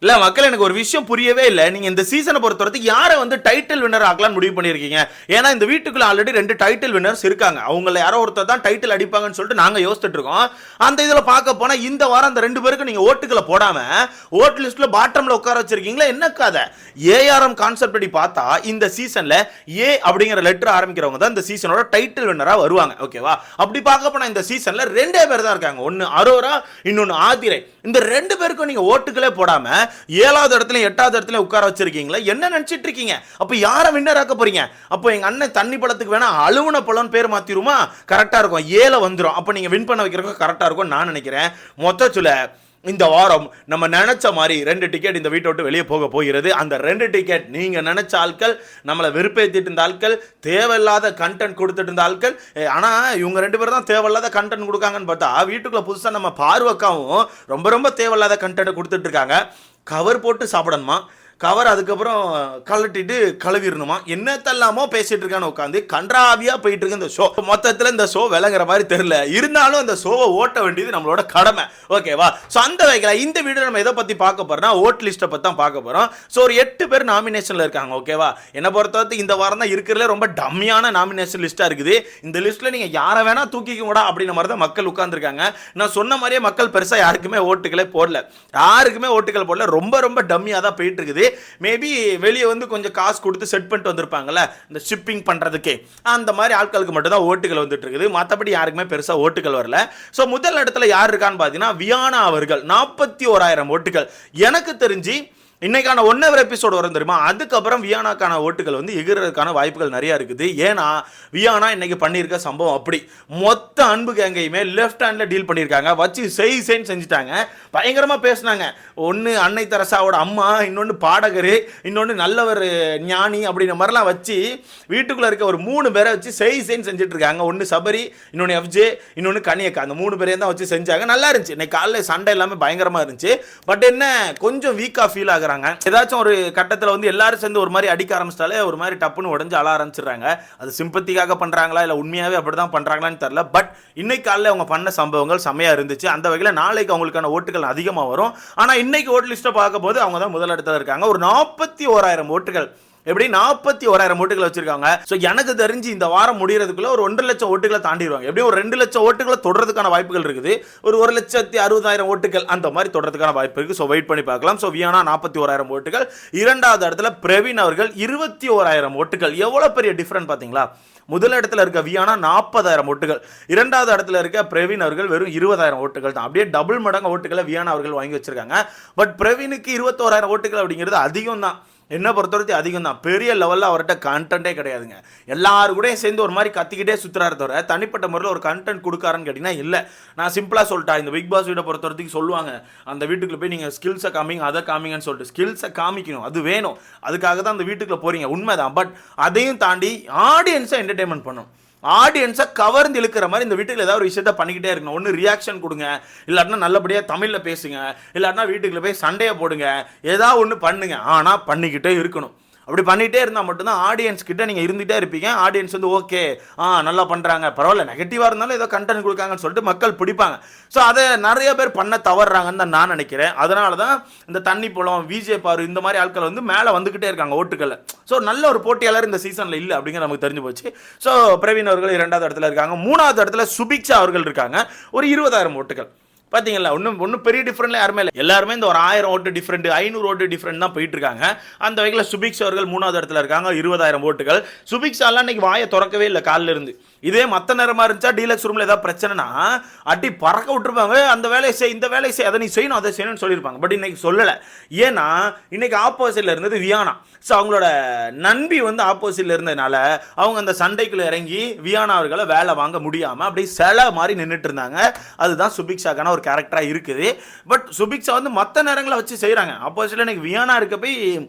இல்ல மக்கள், எனக்கு ஒரு விஷயம் புரியவே இல்லை. நீங்க இந்த சீசனை பொறுத்தவரைக்கும் யாரை வந்து டைட்டில் வின்னர் ஆகலாம்னு முடிவு பண்ணியிருக்கீங்க? ஏன்னா இந்த வீட்டுக்குள்ள ஆல்ரெடி 2 டைட்டில் வின்னர்ஸ் இருக்காங்க. அவங்கள யாரோ ஒருத்தர் தான் டைட்டில் அடிப்பாங்கன்னு சொல்லிட்டு நாங்க யோசிச்சுட்டு இருக்கோம். அந்த இதுல பார்க்க போனா இந்த வாரம் அந்த 2 பேருக்கு நீங்க ஓட்டுகளை போடாம ஓட் லிஸ்ட்ல பாட்டம்ல உட்கார வச்சிருக்கீங்களா? என்ன கதை? ஏஆர்எம் கான்செப்ட் படி பார்த்தா இந்த சீசன்ல ஏ அப்படிங்கிற லெட்டர் ஆரம்பிக்கிறவங்க தான் இந்த சீசனோட டைட்டில் வின்னரா வருவாங்க. ஓகேவா? அப்படி பார்க்க போனா இந்த சீசன்ல 2 பேர் தான் இருக்காங்க. ஒன்னு அரோரா, இன்னொன்னு ஆதிரை. இந்த 2 பேருக்கும் நீங்க ஓட்டுகளே போடாம 7வது இடத்துல 8வது இடத்துல உட்கார வச்சிருக்கீங்களா? என்ன நினைச்சிட்டு இருக்கீங்க? அப்ப யார வின்னர் ஆக்க போறீங்க? அப்போ எங்க அண்ணன் தண்ணி பழத்துக்கு வேணா அழுவுன பழம் பேர் மாத்திருமா? கரெக்டா இருக்கும். 7 வந்துரும். அப்ப நீங்க வின் பண்ண வைக்கிறதுக்கு கரெக்டா இருக்கும் நான் நினைக்கிறேன். மொத்தத்துல இந்த வாரம் நம்ம நினைச்ச மாதிரி 2 டிக்கெட் இந்த வீட்டை விட்டு வெளியே போக போகிறது. அந்த 2 டிக்கெட் நீங்க நினைச்ச ஆட்கள், நம்மளை வெறுப்பேற்றிட்டு இருந்த ஆட்கள், தேவையில்லாத கண்டென்ட் கொடுத்துட்டு இருந்த ஆட்கள். ஆனா இவங்க 2 பேரும் தான் தேவையில்லாத கண்டென்ட் கொடுக்காங்கன்னு பார்த்தா வீட்டுக்குள்ள புதுசா நம்ம பார்வக்காவும் ரொம்ப ரொம்ப தேவையில்லாத கண்டென்ட் கொடுத்துட்டு இருக்காங்க. கவர் போட்டு சாப்பிடணுமா, கவர் அதுக்கப்புறம் கலட்டிட்டு கழுவிடணுமா, என்னத்தெல்லாமோ பேசிட்டு இருக்கான்னு உட்காந்து கன்றாவியா போயிட்டு இருக்கு இந்த ஷோ. மொத்தத்தில் இந்த ஷோ விளங்குற மாதிரி தெரியல. இருந்தாலும் அந்த ஷோவை ஓட்ட வேண்டியது நம்மளோட கடமை. ஓகேவா? ஸோ அந்த வகையில் இந்த வீடியோ நம்ம எதை பற்றி பார்க்க போறோம்னா ஓட் லிஸ்ட்டை பற்றி தான் பார்க்க போகிறோம். ஸோ ஒரு 8 பேர் நாமினேஷனில் இருக்காங்க. ஓகேவா? என்னை பொறுத்தவரைக்கும் இந்த வாரம் தான் இருக்கிறதுல ரொம்ப டம்மியான நாமினேஷன் லிஸ்ட்டாக இருக்குது. இந்த லிஸ்ட்டில் நீங்கள் யாரை வேணா தூக்கிக்கூடா அப்படின்ற மாதிரி தான் மக்கள் உட்காந்துருக்காங்க. நான் சொன்ன மாதிரியே மக்கள் பெருசாக யாருக்குமே ஓட்டுகளே போடல. யாருக்குமே ஓட்டுகள் போடல. ரொம்ப ரொம்ப டம்மியாக தான் போயிட்டு இருக்குது. மேபி வெளியே வந்து கொஞ்சம் காசு கொடுத்து செட் பண்ணிட்டு வந்திருப்பாங்கல்ல இந்த ஷிப்பிங் பண்றதுக்கே, அந்த மாதிரி ஆட்களுக்கு மட்டும் தான் ஓட்டுகள் வந்துட்டு இருக்குது. மற்றபடி யாருக்குமே பெருசா ஓட்டுகள் வரல. ஸோ முதல் இடத்துல யார் இருக்கான்னு பார்த்தீங்கன்னா வியானா அவர்கள் 41,000 ஓட்டுகள். எனக்கு தெரிஞ்சு இன்னைக்கான 1 ஹவர் எபிசோடு வரும் தெரியுமா, அதுக்கப்புறம் வியானாக்கான ஓட்டுகள் வந்து எகிறதுக்கான வாய்ப்புகள் நிறைய இருக்குது. ஏன்னா வியானா இன்னைக்கு பண்ணியிருக்க சம்பவம் அப்படி மொத்த அன்பு கேங்கையுமே லெஃப்ட் ஹேண்ட்ல டீல் பண்ணியிருக்காங்க. வச்சு செஞ்சுட்டாங்க. பயங்கரமா பேசினாங்க. ஒன்று அன்னை தெரசாவோட அம்மா, இன்னொன்று பாடகர், இன்னொன்று நல்லவர் ஞானி அப்படின்ற மாதிரிலாம் வச்சு வீட்டுக்குள்ள இருக்க ஒரு 3 பேரை வச்சு செஞ்சுட்டு இருக்காங்க. ஒன்று சபரி, இன்னொன்று எஃப்ஜே, இன்னொன்று கனியக்கா. அந்த 3 பேரையும் தான் வச்சு செஞ்சாங்க. நல்லா இருந்துச்சு. இன்னைக்கு காலையில் சண்டை எல்லாமே பயங்கரமா இருந்துச்சு. பட் என்ன கொஞ்சம் வீக்கா ஃபீல் ஆகுறாங்க. ஏதாச்சும் ஒரு கட்டத்தில் வந்து எல்லாரும் சேர்ந்து ஒரு மாதிரி அடிக்க ஆரம்பிச்சிட்டாலே ஒரு மாதிரி டப்புன்னு உடஞ்சு அழ ஆரம்பிச்சிடுறாங்க. அது சிம்பத்திக்காக பண்றாங்களா இல்லை உண்மையாவே அப்படிதான் பண்றாங்களான்னு தெரியல. பட் இன்னைக்கு காலையில் அவங்க பண்ண சம்பவங்கள் செம்மையா இருந்துச்சு. அந்த வகையில் நாளைக்கு அவங்களுக்கான ஓட்டுகள் அதிகமாக வரும். ஆனால் இன்னைக்கு ஓட்டு லிஸ்ட்டை பார்க்க போது அவங்க தான் முதல் இடத்துல இருக்காங்க. ஒரு 41,000 ஓட்டுகள். எப்படி 41,000 ஓட்டுகள் வச்சிருக்காங்க. ஸோ எனக்கு தெரிஞ்சு இந்த வாரம் முடிகிறதுக்குள்ள ஒரு 1.5 லட்சம் ஓட்டுகளை தாண்டிடுவாங்க. எப்படியும் ஒரு 2 லட்சம் ஓட்டுகளை தொடர்றதுக்கான வாய்ப்புகள் இருக்குது. ஒரு 1,60,000 ஓட்டுகள் அந்த மாதிரி தொடர்றதுக்கான வாய்ப்பு இருக்கு. ஸோ வெயிட் பண்ணி பார்க்கலாம். ஸோ வியானா 41,000 ஓட்டுகள். 2வது இடத்துல பிரவீன் அவர்கள் 21,000 ஓட்டுகள். எவ்வளவு பெரிய டிஃபரன்ஸ் பாத்தீங்களா? முதல் இடத்துல இருக்க வியானா 40,000 ஓட்டுகள், 2வது இடத்துல இருக்க பிரவீன் அவர்கள் வெறும் 20,000 ஓட்டுகள் தான். அப்படியே டபுள் மடங்கு ஓட்டுகளை வியானா அவர்கள் வாங்கி வச்சிருக்காங்க. பட் பிரவீனுக்கு 21,000 ஓட்டுகள் அப்படிங்கிறது அதிகம் தான். என்ன பொறுத்தவரைக்கும் அதிகம் தான். பெரிய லெவலில் அவர்கிட்ட கண்டென்ட்டே கிடையாதுங்க. எல்லாரும் கூட சேர்ந்து ஒரு மாதிரி கத்திக்கிட்டே சுற்றுறாரு தவிர தனிப்பட்ட முறையில் ஒரு கண்டென்ட் கொடுக்காருன்னு கேட்டிங்கன்னா இல்லை. நான் சிம்பிளாக சொல்லிட்டேன். இந்த பிக் பாஸ் வீட்டை பொறுத்தவரைக்கும் சொல்லுவாங்க, அந்த வீட்டுக்குள்ள போய் நீங்கள் ஸ்கில்ஸை காமிங்க, அதை காமிங்கன்னு சொல்லிட்டு ஸ்கில்ஸை காமிக்கணும். அது வேணும். அதுக்காக தான் அந்த வீட்டுக்குள்ளே போகிறீங்க, உண்மைதான். பட் அதையும் தாண்டி ஆடியன்ஸை என்டர்டெயின்மெண்ட் பண்ணணும். ஆடியன்ஸை கவர்ந்து இழுக்கிற மாதிரி இந்த வீட்டுக்கு ஏதாவது ஒரு விஷயத்த பண்ணிக்கிட்டே இருக்கணும். ஒன்று ரியாக்ஷன் கொடுங்க, இல்லாட்டினா நல்லபடியாக தமிழில் பேசுங்க, இல்லாட்டினா வீட்டுக்குள்ள போய் சண்டையை போடுங்க, ஏதாவது ஒன்று பண்ணுங்க. ஆனால் பண்ணிக்கிட்டே இருக்கணும். அப்படி பண்ணிகிட்டே இருந்தால் மட்டும்தான் ஆடியன்ஸ் கிட்ட நீங்கள் இருந்துகிட்டே இருப்பீங்க. ஆடியன்ஸ் வந்து ஓகே நல்லா பண்ணுறாங்க, பரவாயில்ல, நெகட்டிவாக இருந்தாலும் ஏதோ கண்டென்ட் கொடுக்காங்கன்னு சொல்லிட்டு மக்கள் பிடிப்பாங்க. ஸோ அதை நிறைய பேர் பண்ண தவறுறாங்கன்னு தான் நான் நினைக்கிறேன். அதனால தான் இந்த தண்ணி பழம், விஜே பாரு இந்த மாதிரி ஆட்கள் வந்து மேலே வந்துக்கிட்டே இருக்காங்க ஓட்டுக்கள். ஸோ நல்ல ஒரு போட்டியாளர் இந்த சீசனில் இல்லை அப்படிங்கிற நமக்கு தெரிஞ்சு போச்சு. ஸோ பிரவீன் அவர்கள் 2வது இடத்துல இருக்காங்க. 3வது இடத்துல சுபிக்ஷா அவர்கள் இருக்காங்க. ஒரு 20,000 ஓட்டுகள். பார்த்தீங்களா? ஒன்றும் பெரிய டிஃப்ரெண்ட்ல யாருமே இல்லை. எல்லாருமே இந்த ஒரு 1000 ஓட்டு டிஃப்ரெண்ட், 500 ஓட்டு டிஃப்ரெண்ட் தான் போயிட்டு இருக்காங்க. அந்த வகையில் சுபிக்ஷா அவர்கள் 3வது இடத்துல இருக்காங்க, 20,000 ஓட்டுகள். சுபிக்ஷாலாம் இன்னைக்கு வாயை திறக்கவே இல்லை காலில் இருந்து. இதே மற்ற நேரமாக இருந்துச்சா டீலக்ஸ் ரூமில் ஏதாவது பிரச்சனைனா அடி பறக்க விட்டுருப்பாங்க. அந்த வேலையை செய், இந்த வேலையை செய், அதை நீ செய்யணும், அதை செய்யணும்னு சொல்லியிருப்பாங்க. பட் இன்னைக்கு சொல்லலை. ஏன்னா இன்னைக்கு ஆப்போசிட்ல இருந்தது வியானா. ஸோ அவங்களோட நண்பி வந்து ஆப்போசிட்ல இருந்ததுனால அவங்க அந்த சண்டைக்குள்ள இறங்கி வியானா அவர்களை வேலை வாங்க முடியாமல் அப்படியே சில மாதிரி நின்றுட்டு இருந்தாங்க. அதுதான் சுபிக்ஷாக்கான ஒரு கேரக்டராக இருக்குது. பட் சுபிக்ஷா வந்து மற்ற நேரங்களை வச்சு செய்கிறாங்க. ஆப்போசிட்ல எனக்கு வியானா இருக்க போய்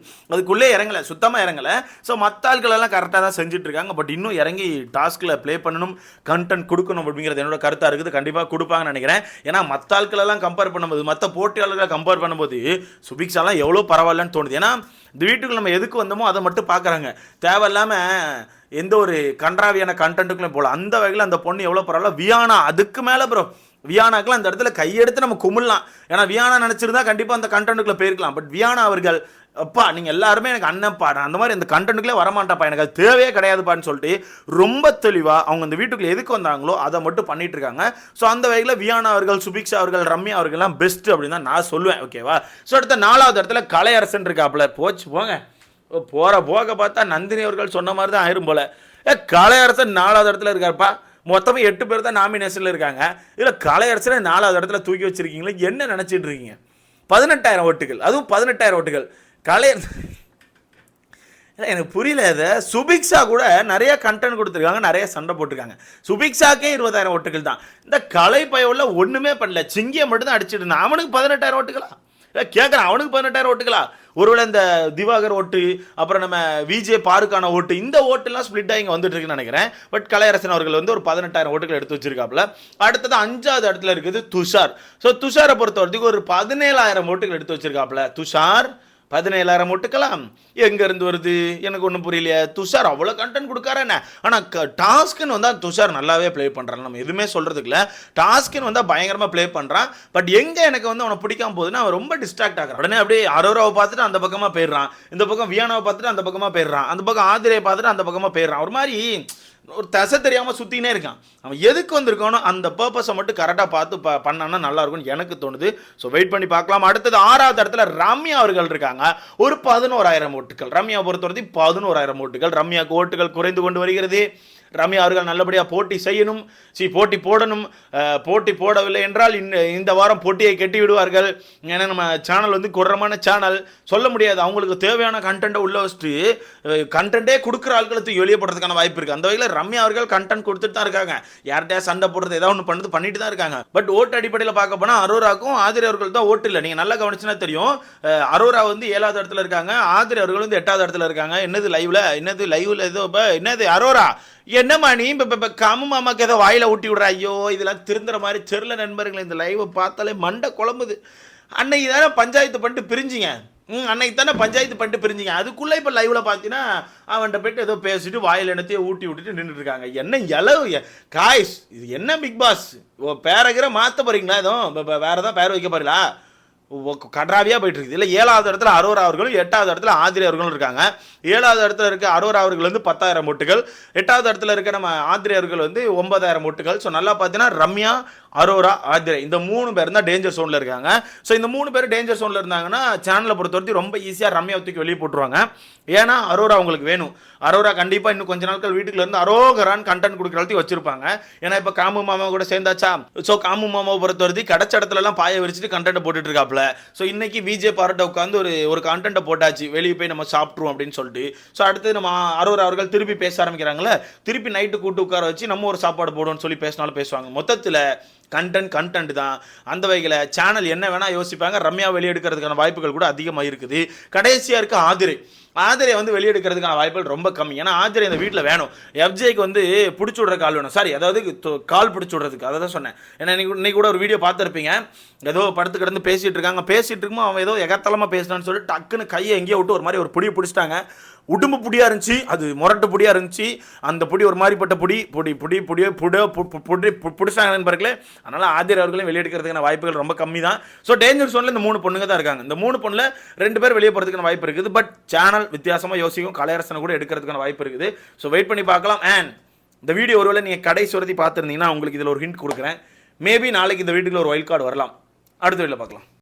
அதுக்குள்ளே இறங்கலை, சுத்தமாக இறங்கலை. ஸோ மற்ற ஆட்களெல்லாம் கரெக்டாக தான் செஞ்சுட்டு இருக்காங்க. பட் இன்னும் இறங்கி டாஸ்கில் ப்ளே பண்ணணும், கண்டென்ட் கொடுக்கணும் அப்படிங்கிறது என்னோட கருத்தாக இருக்குது. கண்டிப்பாக கொடுப்பாங்கன்னு நினைக்கிறேன். ஏன்னா மற்ற ஆட்களெல்லாம் கம்பேர் பண்ணும்போது, மற்ற போட்டியாளர்களை கம்பேர் பண்ணும்போது சுபிக்ஷாலாம் எவ்வளோ பரவாயில்லன்னு தோணுது. ஏன்னா இந்த வீட்டுக்கு நம்ம எதுக்கு வந்தோமோ அதை மட்டும் பார்க்குறாங்க. தேவையில்லாமல் எந்த ஒரு கன்றாவியான கண்டென்ட்டுக்குள்ளே போகல. அந்த வகையில் அந்த பொண்ணு எவ்வளோ பரவாயில்ல. வியானா அதுக்கு மேலே ப்ரோ வியானாக்கெல்லாம் அந்த இடத்துல கையெடுத்து நம்ம கும்பிடலாம். ஏன்னா வியானா நினைச்சிருந்தா கண்டிப்பா அந்த கண்டென்ட்டுக்குள்ள போயிருக்கலாம். பட் வியானா அவர்கள் அப்பா நீங்க எல்லாருமே எனக்கு அண்ணன்ப்பா, நான் அந்த மாதிரி அந்த கண்டென்ட்டுக்குள்ளே வரமாட்டாப்பா, எனக்கு அது தேவையே கிடையாதுப்பான்னு சொல்லிட்டு ரொம்ப தெளிவா அவங்க அந்த வீட்டுக்குள்ள எதுக்கு வந்தாங்களோ அதை மட்டும் பண்ணிட்டு இருக்காங்க. ஸோ அந்த வகையில் வியானா அவர்கள், சுபிக்ஷா அவர்கள், ரம்யா அவர்கள்லாம் பெஸ்ட் அப்படின்னு தான் நான் சொல்லுவேன். ஓகேவா? ஸோ அடுத்த 4வது இடத்துல கலையரசன் இருக்காப்புல. போச்சு போங்க, போக பார்த்தா நந்தினி அவர்கள் சொன்ன மாதிரி தான் ஆயிரும் போல. கலையரசன் 4வது இடத்துல இருக்காருப்பா. மொத்தமாக 8 பேர் தான் நாமினேஷனில் இருக்காங்க. இதில் கலையரசனை 4வது இடத்துல தூக்கி வச்சிருக்கீங்களே, என்ன நினச்சிட்டு இருக்கீங்க? 18,000 ஓட்டுகள், அதுவும் 18,000 ஓட்டுகள். எனக்கு புரியல. இதை சுபிக்ஷா கூட நிறைய கண்டென்ட் கொடுத்துருக்காங்க, நிறைய சண்டை போட்டிருக்காங்க. சுபிக்ஷாக்கே 20,000 ஓட்டுகள் தான். இந்த கலை பயவுல ஒன்றுமே பண்ணல, சிங்கியை மட்டும் தான் அடிச்சுட்டு இருந்தான். அவனுக்கு 18,000 ஓட்டுகளா கேட்குறான்? அவனுக்கு 18,000 ஓட்டுகளா? ஒருவேளை இந்த திவாகர் ஓட்டு, அப்புறம் நம்ம விஜே பாருக்கான ஓட்டு, இந்த ஓட்டுலாம் ஸ்பிளிட் ஆகி இங்கே வந்துட்டு இருக்குன்னு நினைக்கிறேன். பட் கலையரசன் அவர்கள் வந்து ஒரு 18,000 ஓட்டுகள் எடுத்து வச்சிருக்காப்புல. அடுத்தது 5வது இடத்துல இருக்குது துஷார். ஸோ துஷாரை பொறுத்த வரைக்கும் ஒரு 17,000 ஓட்டுகள் எடுத்து வச்சிருக்காப்புல. துஷார் 17,000 ஓட்டுக்கலாம் எங்க இருந்து வருது எனக்கு ஒன்றும் புரியலையே. துஷார் அவ்வளோ கண்டென்ட் கொடுக்காரு என்ன, ஆனால் டாஸ்க்குன்னு வந்தால் துஷார் நல்லாவே ப்ளே பண்ணுறான். நம்ம எதுவுமே சொல்கிறதுக்கு இல்லை, டாஸ்க்குன்னு வந்தால் பயங்கரமாக ப்ளே பண்ணுறான். பட் எங்கே எனக்கு வந்து அவனை பிடிக்காம போகுதுன்னா அவன் ரொம்ப டிஸ்ட்ராக்ட் ஆகிறான். உடனே அப்படியே அரோராவை பார்த்துட்டு அந்த பக்கமாக போயிடுறான், இந்த பக்கம் வியானாவை பார்த்துட்டு அந்த பக்கமாக போயிடுறான், அந்த பக்கம் ஆதிரையை பார்த்துட்டு அந்த பக்கமாக போயிடுறான். ஒரு மாதிரி ஒரு தசை தெரியாமல் சுற்றினே இருக்கான். அவன் எதுக்கு வந்திருக்கானோ அந்த பர்பஸை மட்டும் கரெக்டாக பார்த்து பண்ணான்னா நல்லா இருக்கும்னு எனக்கு தோணுது. ஸோ வெயிட் பண்ணி பார்க்கலாம். அடுத்தது 6வது இடத்துல ரம்யா அவர்கள் இருக்காங்க. ஒரு 11,000 ஓட்டுகள். ரம்யா பொறுத்தவரைக்கும் 11,000 ஓட்டுகள். ரம்யாவுக்கு ஓட்டுகள் குறைந்து கொண்டு வருகிறது. ரம்யா அவர்கள் நல்லபடியாக போட்டி செய்யணும், போட்டி போடணும். போட்டி போடவில்லை என்றால் இந்த வாரம் போட்டியை கெட்டி விடுவார்கள். ஏன்னா நம்ம சேனல் வந்து கொடரமான சேனல், சொல்ல முடியாது. அவங்களுக்கு தேவையான கண்டென்ட்டை உள்ள வச்சுட்டு கண்டென்ட்டே கொடுக்குற ஆட்களுக்கு வெளியே போடுறதுக்கான வாய்ப்பு இருக்குது. அந்த வகையில் ரம்யா அவர்கள் கண்டென்ட் கொடுத்துட்டு தான் இருக்காங்க. யார்கிட்டயா சண்டை போடுறது ஏதாவது ஒன்று பண்ணிட்டு தான் இருக்காங்க. பட் ஓட்டு அடிப்படையில் பார்க்க போனால் அரோராக்கும் ஆதிரை அவர்கள் தான் ஓட்டு இல்லை. நீங்கள் நல்லா கவனிச்சுன்னா தெரியும். அரோரா வந்து 7வது இடத்துல இருக்காங்க, ஆதிரை அவர்கள் வந்து 8வது இடத்துல இருக்காங்க. என்னது லைவ்ல ஏதோ என்னது அரோரா என்னம்மா நீ காமு மாமாக்கு ஏதோ வாயில ஊட்டி விடுற? ஐயோ இதெல்லாம் திருந்துற மாதிரி தெருல நண்பர்கள். இந்த லைவை பார்த்தாலே மண்டை குழம்புது. அன்னைக்கு தானே பஞ்சாயத்து பண்ணிட்டு பிரிஞ்சிங்க. அன்னைக்கு தானே பஞ்சாயத்து பண்ணிட்டு பிரிஞ்சிங்க. அதுக்குள்ளே இப்போ லைவில் பார்த்தீங்கன்னா அவன்கிட்ட போய்ட்டு ஏதோ பேசிட்டு வாயில் என்னத்தையும் ஊட்டி விட்டுட்டு நின்றுட்டு இருக்காங்க. என்ன இளவு காய்ஸ், இது என்ன பிக் பாஸ் பேரகிற மாற்ற போறீங்களா? எதுவும் வேற ஏதாவது பேர் வைக்க போறீங்களா? கட்ராவியாக போயிட்டு இருக்குது. இல்லை 7வது இடத்துல அரோரா அவர்களும் 8வது இடத்துல ஆதிரை அவர்களும் இருக்காங்க. 7வது இடத்துல இருக்க அரோரா அவர்கள் வந்து 10,000 ஓட்டுகள், 8வது இடத்துல இருக்க நம்ம ஆதிரை அவர்கள் வந்து 9,000 ஓட்டுகள். ஸோ நல்லா பார்த்தீங்கன்னா ரம்யா, அரோரா, ஆதிரை இந்த 3 பேர் தான் டேஞ்சர் சோனில் இருக்காங்க. ஸோ இந்த 3 பேர் டேஞ்சர் சோனில் இருந்தாங்கன்னா சேனலை பொறுத்தவரைக்கும் ரொம்ப ஈஸியாக ரம்யா தூக்கி வெளியே போட்டுருவாங்க. ஏன்னா அரோரா அவங்களுக்கு வேணும். அரோரா கண்டிப்பாக இன்னும் கொஞ்ச நாட்கள் வீட்டுக்குள்ள இருந்து அரோகரான் கண்டென்ட் கொடுக்குறதுக்கு வச்சிருப்பாங்க. ஏன்னா இப்போ காமு மாமா கூட சேர்ந்தாச்சா. ஸோ காமு மாமாவை பொறுத்தவரைக்கும் கிடைச்ச இடத்துலலாம் பாய விரிச்சிட்டு கண்டென்ட் போட்டுட்டு இருக்காப்புல. ஸோ இன்னைக்கு விஜே பாராட்ட உட்காந்து ஒரு கண்டென்ட்டை போட்டாச்சு, வெளியே போய் நம்ம சாப்பிட்ருவோம் அப்படின்னு சொல்லிட்டு. ஸோ அடுத்து நம்ம அரோரா அவர்கள் திருப்பி பேச ஆரம்பிக்கிறாங்களே, திருப்பி நைட்டு கூட்டு உட்கார வச்சு நம்ம ஒரு சாப்பாடு போடுவோம்னு சொல்லி பேசினாலும் பேசுவாங்க. மொத்தத்தில் கண்டென்ட் தான். அந்த வகையில் சேனல் என்ன வேணால் யோசிப்பாங்க. ரம்யா வெளியெடுக்கிறதுக்கான வாய்ப்புகள் கூட அதிகமாக இருக்குது. கடைசியாக இருக்க ஆதிரை வந்து வெளியெடுக்கிறதுக்கான வாய்ப்புகள் ரொம்ப கம்மி. ஏன்னா ஆதிரை இந்த வீட்டில் வேணும். எஃப்ஜேக்கு வந்து பிடிச்சி விட்ற கால் வேணும். சாரி, அதாவது கால் பிடிச்சி விட்றதுக்கு. அதை தான் சொன்னேன். ஏன்னா இன்னைக்கு கூட ஒரு வீடியோ பார்த்துருப்பீங்க. ஏதோ படுத்து கிடந்து பேசிகிட்டு இருக்காங்க. பேசிகிட்டு இருக்குமோ அவன் ஏதோ எகத்தலமாக பேசினான்னு சொல்லி டக்குன்னு கையை எங்கேயோ விட்டு ஒரு மாதிரி ஒரு புடியை பிடிச்சிட்டாங்க. உடும்பு புடியாக இருந்துச்சு, அது முரட்டு புடியாக இருந்துச்சு. அந்த புடி ஒரு மாதிரிப்பட்ட பிடிச்சாங்க நண்பர்களே. அதனால் ஆதிரை அவர்களையும் வெளியெடுக்கிறதுக்கான வாய்ப்புகள் ரொம்ப கம்மி தான். ஸோ டேஞ்சர் சோனில் இந்த 3 பொண்ணுங்க தான் இருக்காங்க. இந்த 3 பொண்ணில் 2 பேர் வெளியே போகிறதுக்கான வாய்ப்பு இருக்குது. பட் சேனல் வித்தியாசமாக யோசிக்கும், கலையரசனை கூட எடுக்கிறதுக்கான வாய்ப்பு இருக்குது. ஸோ வெயிட் பண்ணி பார்க்கலாம். அண்ட் இந்த வீடியோ ஒருவேளை நீங்கள் கடைசி வரைக்கும் பார்த்துருந்தீங்கன்னா உங்களுக்கு இதில் ஒரு ஹிண்ட் கொடுக்குறேன். மேபி நாளைக்கு இந்த வீட்டுக்குள்ள ஒரு வைல்ட் கார்டு வரலாம். அடுத்த வீடியோவில் பார்க்கலாம்.